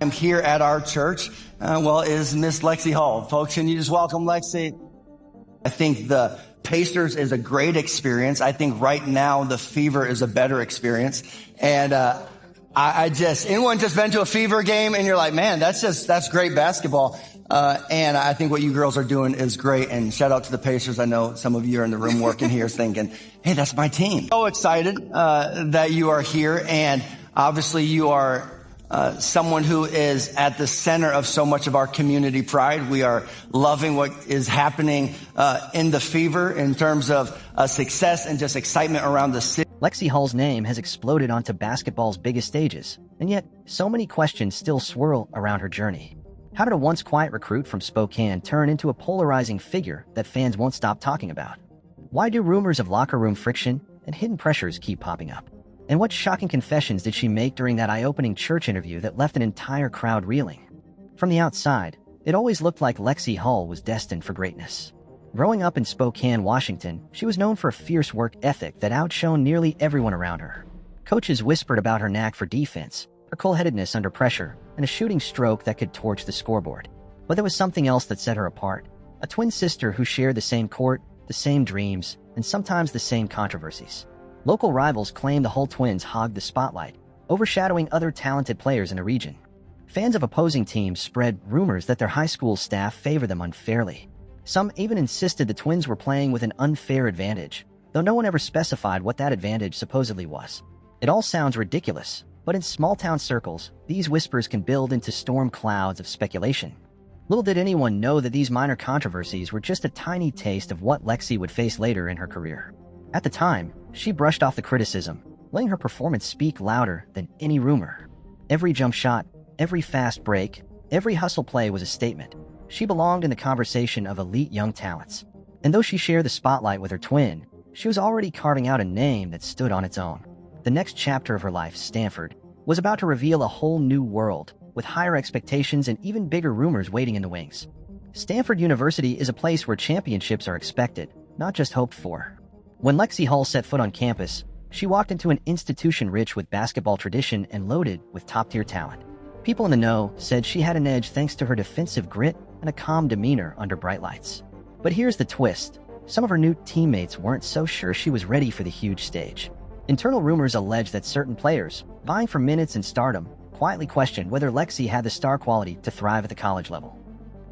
I'm here at our church, is Miss Lexie Hull. Folks, can you just welcome Lexi? I think the Pacers is a great experience. I think right now the Fever is a better experience. And anyone just been to a Fever game and you're like, man, that's great basketball. And I think what you girls are doing is great. And shout out to the Pacers. I know some of you are in the room working here thinking, hey, that's my team. So excited that you are here. And obviously you are someone who is at the center of so much of our community pride. We are loving what is happening in the Fever in terms of success and just excitement around the city. Lexie Hull's name has exploded onto basketball's biggest stages, and yet so many questions still swirl around her journey. How did a once quiet recruit from Spokane turn into a polarizing figure that fans won't stop talking about? Why do rumors of locker room friction and hidden pressures keep popping up? And what shocking confessions did she make during that eye-opening church interview that left an entire crowd reeling? From the outside, it always looked like Lexie Hull was destined for greatness. Growing up in Spokane, Washington, she was known for a fierce work ethic that outshone nearly everyone around her. Coaches whispered about her knack for defense, her cool-headedness under pressure, and a shooting stroke that could torch the scoreboard. But there was something else that set her apart. A twin sister who shared the same court, the same dreams, and sometimes the same controversies. Local rivals claimed the Hull twins hogged the spotlight, overshadowing other talented players in the region. Fans of opposing teams spread rumors that their high school staff favored them unfairly. Some even insisted the twins were playing with an unfair advantage, though no one ever specified what that advantage supposedly was. It all sounds ridiculous, but in small-town circles, these whispers can build into storm clouds of speculation. Little did anyone know that these minor controversies were just a tiny taste of what Lexie would face later in her career. At the time, she brushed off the criticism, letting her performance speak louder than any rumor. Every jump shot, every fast break, every hustle play was a statement. She belonged in the conversation of elite young talents. And though she shared the spotlight with her twin, she was already carving out a name that stood on its own. The next chapter of her life, Stanford, was about to reveal a whole new world, with higher expectations and even bigger rumors waiting in the wings. Stanford University is a place where championships are expected, not just hoped for. When Lexie Hull set foot on campus, she walked into an institution rich with basketball tradition and loaded with top-tier talent. People in the know said she had an edge thanks to her defensive grit and a calm demeanor under bright lights. But here's the twist. Some of her new teammates weren't so sure she was ready for the huge stage. Internal rumors allege that certain players, vying for minutes and stardom, quietly questioned whether Lexie had the star quality to thrive at the college level.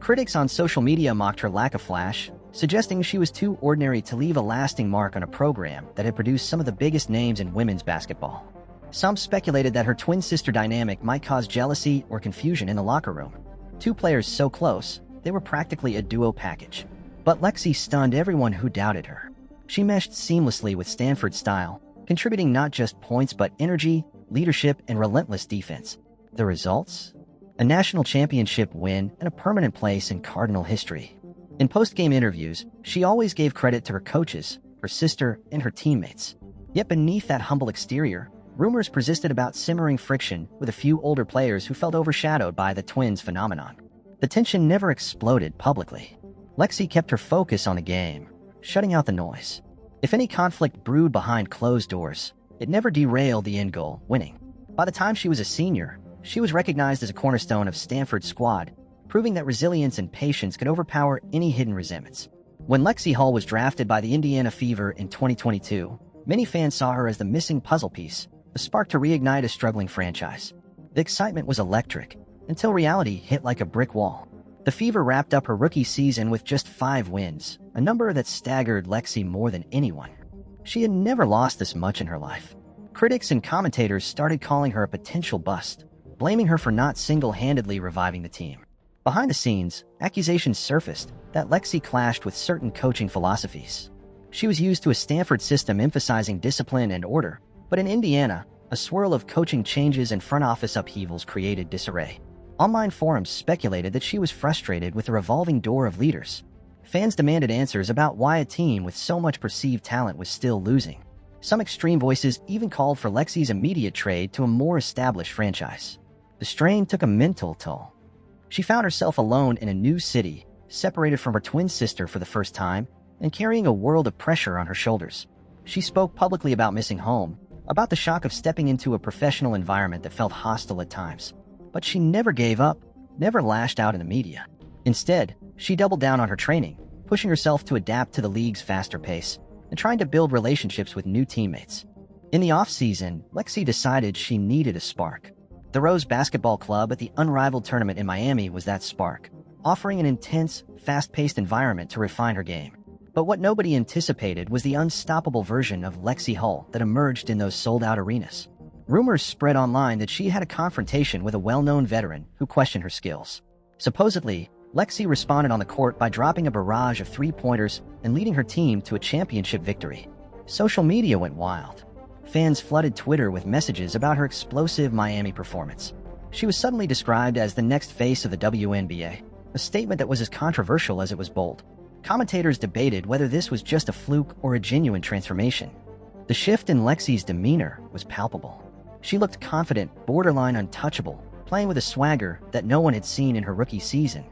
Critics on social media mocked her lack of flash, suggesting she was too ordinary to leave a lasting mark on a program that had produced some of the biggest names in women's basketball. Some speculated that her twin sister dynamic might cause jealousy or confusion in the locker room. Two players so close, they were practically a duo package. But Lexie stunned everyone who doubted her. She meshed seamlessly with Stanford's style, contributing not just points but energy, leadership, and relentless defense. The results? A national championship win and a permanent place in Cardinal history. In post-game interviews, she always gave credit to her coaches, her sister, and her teammates. Yet beneath that humble exterior, rumors persisted about simmering friction with a few older players who felt overshadowed by the twins' phenomenon. The tension never exploded publicly. Lexie kept her focus on the game, shutting out the noise. If any conflict brewed behind closed doors, it never derailed the end goal, winning. By the time she was a senior, she was recognized as a cornerstone of Stanford's squad, proving that resilience and patience could overpower any hidden resentments. When Lexie Hull was drafted by the Indiana Fever in 2022, many fans saw her as the missing puzzle piece, a spark to reignite a struggling franchise. The excitement was electric, until reality hit like a brick wall. The Fever wrapped up her rookie season with just 5 wins, a number that staggered Lexie more than anyone. She had never lost this much in her life. Critics and commentators started calling her a potential bust, blaming her for not single-handedly reviving the team. Behind the scenes, accusations surfaced that Lexie clashed with certain coaching philosophies. She was used to a Stanford system emphasizing discipline and order, but in Indiana, a swirl of coaching changes and front office upheavals created disarray. Online forums speculated that she was frustrated with the revolving door of leaders. Fans demanded answers about why a team with so much perceived talent was still losing. Some extreme voices even called for Lexie's immediate trade to a more established franchise. The strain took a mental toll. She found herself alone in a new city, separated from her twin sister for the first time, and carrying a world of pressure on her shoulders. She spoke publicly about missing home, about the shock of stepping into a professional environment that felt hostile at times. But she never gave up, never lashed out in the media. Instead, she doubled down on her training, pushing herself to adapt to the league's faster pace and trying to build relationships with new teammates. In the off-season, Lexi decided she needed a spark. The Rose Basketball Club at the Unrivaled tournament in Miami was that spark, offering an intense, fast-paced environment to refine her game. But what nobody anticipated was the unstoppable version of Lexie Hull that emerged in those sold-out arenas. Rumors spread online that she had a confrontation with a well-known veteran who questioned her skills. Supposedly, Lexi responded on the court by dropping a barrage of three-pointers and leading her team to a championship victory. Social media went wild. Fans flooded Twitter with messages about her explosive Miami performance. She was suddenly described as the next face of the WNBA, a statement that was as controversial as it was bold. Commentators debated whether this was just a fluke or a genuine transformation. The shift in Lexi's demeanor was palpable. She looked confident, borderline untouchable, playing with a swagger that no one had seen in her rookie season.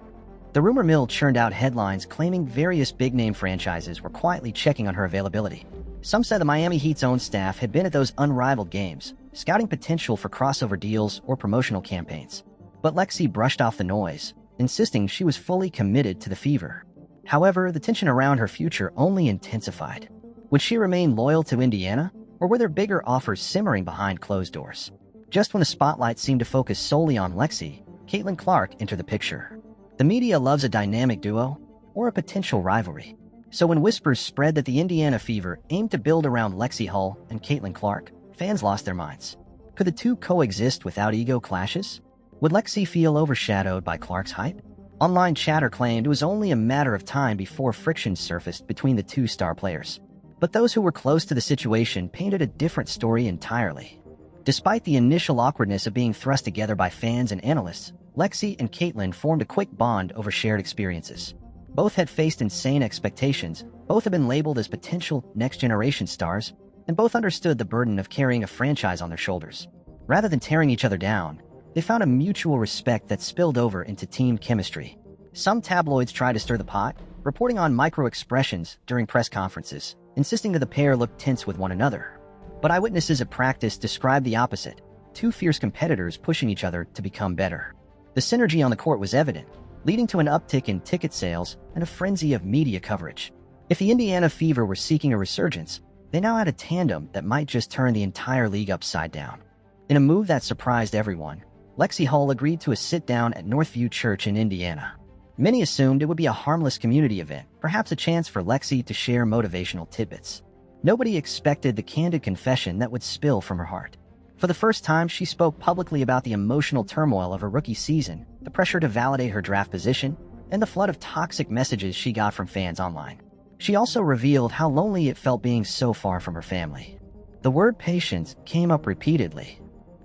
The rumor mill churned out headlines claiming various big-name franchises were quietly checking on her availability. Some said the Miami Heat's own staff had been at those unrivaled games, scouting potential for crossover deals or promotional campaigns. But Lexi brushed off the noise, insisting she was fully committed to the fever. However, the tension around her future only intensified. Would she remain loyal to Indiana, or were there bigger offers simmering behind closed doors? Just when the spotlight seemed to focus solely on Lexi, Caitlin Clark entered the picture. The media loves a dynamic duo, or a potential rivalry. So when whispers spread that the Indiana Fever aimed to build around Lexie Hull and Caitlin Clark, fans lost their minds. Could the two coexist without ego clashes? Would Lexi feel overshadowed by Clark's hype? Online chatter claimed it was only a matter of time before friction surfaced between the two star players. But those who were close to the situation painted a different story entirely. Despite the initial awkwardness of being thrust together by fans and analysts, Lexi and Caitlin formed a quick bond over shared experiences. Both had faced insane expectations, both had been labeled as potential next-generation stars, and both understood the burden of carrying a franchise on their shoulders. Rather than tearing each other down, they found a mutual respect that spilled over into team chemistry. Some tabloids tried to stir the pot, reporting on micro-expressions during press conferences, insisting that the pair looked tense with one another. But eyewitnesses at practice described the opposite, two fierce competitors pushing each other to become better. The synergy on the court was evident, leading to an uptick in ticket sales and a frenzy of media coverage. If the Indiana Fever were seeking a resurgence, they now had a tandem that might just turn the entire league upside down. In a move that surprised everyone, Lexie Hull agreed to a sit-down at Northview Church in Indiana. Many assumed it would be a harmless community event, perhaps a chance for Lexi to share motivational tidbits. Nobody expected the candid confession that would spill from her heart. For the first time, she spoke publicly about the emotional turmoil of her rookie season, the pressure to validate her draft position, and the flood of toxic messages she got from fans online. She also revealed how lonely it felt being so far from her family. The word patience came up repeatedly.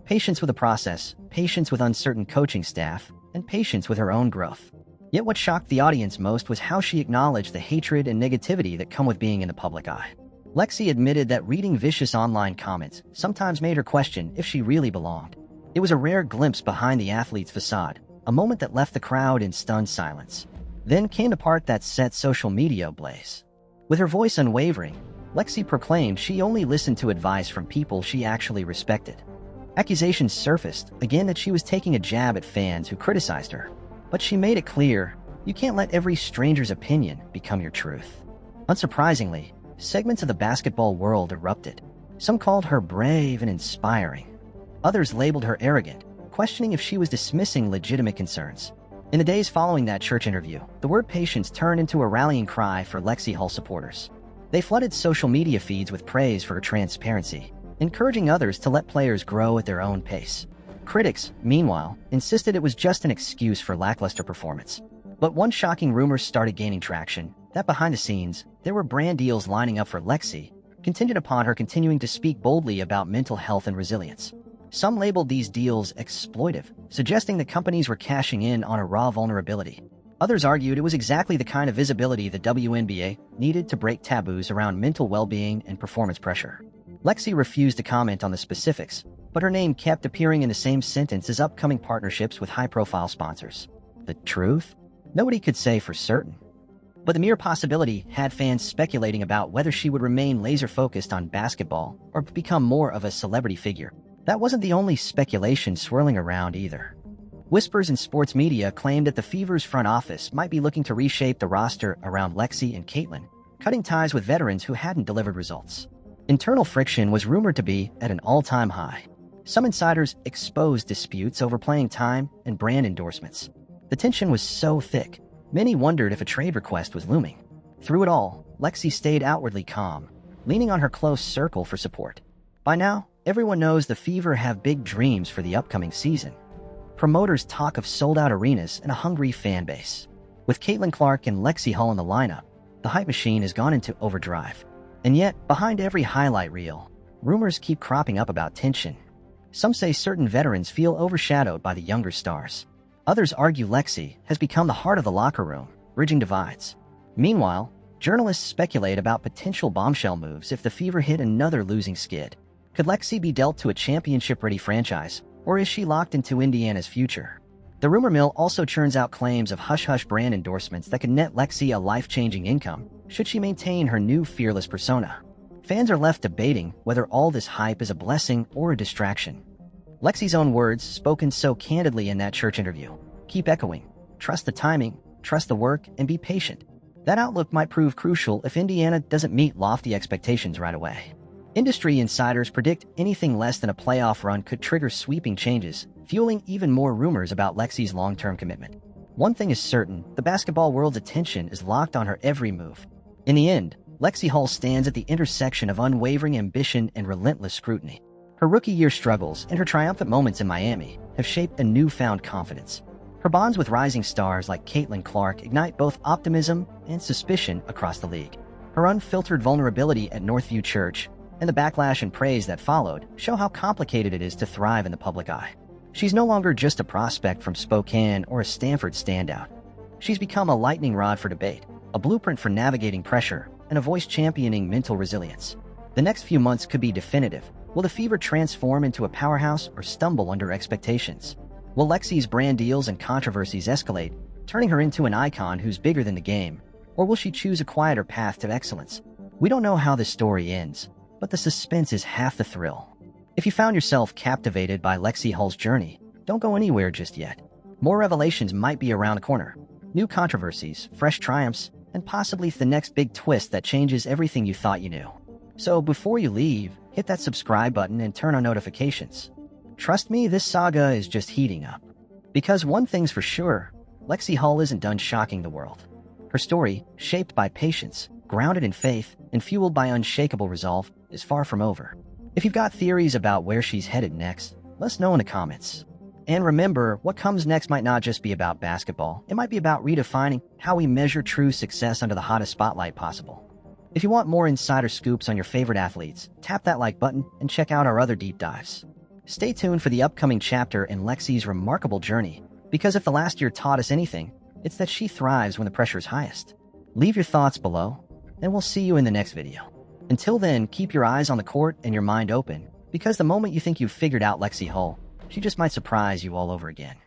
Patience with the process, patience with uncertain coaching staff, and patience with her own growth. Yet what shocked the audience most was how she acknowledged the hatred and negativity that come with being in the public eye. Lexi admitted that reading vicious online comments sometimes made her question if she really belonged. It was a rare glimpse behind the athlete's facade, a moment that left the crowd in stunned silence. Then came the part that set social media ablaze. With her voice unwavering, Lexi proclaimed she only listened to advice from people she actually respected. Accusations surfaced, again, that she was taking a jab at fans who criticized her. But she made it clear, you can't let every stranger's opinion become your truth. Unsurprisingly, segments of the basketball world erupted. Some called her brave and inspiring. Others labeled her arrogant, questioning if she was dismissing legitimate concerns. In the days following that church interview, the word patience turned into a rallying cry for Lexie Hull supporters. They flooded social media feeds with praise for her transparency, encouraging others to let players grow at their own pace. Critics, meanwhile, insisted it was just an excuse for lackluster performance. But one shocking rumor started gaining traction, that behind the scenes, there were brand deals lining up for Lexi, contingent upon her continuing to speak boldly about mental health and resilience. Some labeled these deals exploitive, suggesting that companies were cashing in on a raw vulnerability. Others argued it was exactly the kind of visibility the WNBA needed to break taboos around mental well-being and performance pressure. Lexi refused to comment on the specifics, but her name kept appearing in the same sentence as upcoming partnerships with high-profile sponsors. The truth? Nobody could say for certain. But the mere possibility had fans speculating about whether she would remain laser-focused on basketball or become more of a celebrity figure. That wasn't the only speculation swirling around either. Whispers in sports media claimed that the Fever's front office might be looking to reshape the roster around Lexi and Caitlin, cutting ties with veterans who hadn't delivered results. Internal friction was rumored to be at an all-time high. Some insiders exposed disputes over playing time and brand endorsements. The tension was so thick, many wondered if a trade request was looming. Through it all, Lexi stayed outwardly calm, leaning on her close circle for support. By now, everyone knows the Fever have big dreams for the upcoming season. Promoters talk of sold-out arenas and a hungry fan base. With Caitlin Clark and Lexie Hull in the lineup, the hype machine has gone into overdrive. And yet, behind every highlight reel, rumors keep cropping up about tension. Some say certain veterans feel overshadowed by the younger stars. Others argue Lexi has become the heart of the locker room, bridging divides. Meanwhile, journalists speculate about potential bombshell moves if the Fever hit another losing skid. Could Lexi be dealt to a championship-ready franchise, or is she locked into Indiana's future? The rumor mill also churns out claims of hush-hush brand endorsements that could net Lexi a life-changing income, should she maintain her new fearless persona. Fans are left debating whether all this hype is a blessing or a distraction. Lexi's own words, spoken so candidly in that church interview, keep echoing. Trust the timing, trust the work, and be patient. That outlook might prove crucial if Indiana doesn't meet lofty expectations right away. Industry insiders predict anything less than a playoff run could trigger sweeping changes, fueling even more rumors about Lexi's long-term commitment. One thing is certain, the basketball world's attention is locked on her every move. In the end, Lexie Hull stands at the intersection of unwavering ambition and relentless scrutiny. Her rookie year struggles and her triumphant moments in Miami have shaped a newfound confidence. Her bonds with rising stars like Caitlin Clark ignite both optimism and suspicion across the league. Her unfiltered vulnerability at Northview Church and the backlash and praise that followed show how complicated it is to thrive in the public eye. She's no longer just a prospect from Spokane or a Stanford standout. She's become a lightning rod for debate, a blueprint for navigating pressure, and a voice championing mental resilience. The next few months could be definitive. Will the Fever transform into a powerhouse or stumble under expectations? Will Lexi's brand deals and controversies escalate, turning her into an icon who's bigger than the game? Or will she choose a quieter path to excellence? We don't know how this story ends, but the suspense is half the thrill. If you found yourself captivated by Lexie Hull's journey, don't go anywhere just yet. More revelations might be around the corner. New controversies, fresh triumphs, and possibly the next big twist that changes everything you thought you knew. So before you leave, hit that subscribe button and turn on notifications. Trust me, this saga is just heating up. Because one thing's for sure, Lexie Hull isn't done shocking the world. Her story, shaped by patience, grounded in faith, and fueled by unshakable resolve, is far from over. If you've got theories about where she's headed next, let us know in the comments. And remember, what comes next might not just be about basketball. It might be about redefining how we measure true success under the hottest spotlight possible. If you want more insider scoops on your favorite athletes, tap that like button and check out our other deep dives. Stay tuned for the upcoming chapter in Lexi's remarkable journey, because if the last year taught us anything, it's that she thrives when the pressure is highest. Leave your thoughts below, and we'll see you in the next video. Until then, keep your eyes on the court and your mind open, because the moment you think you've figured out Lexie Hull, she just might surprise you all over again.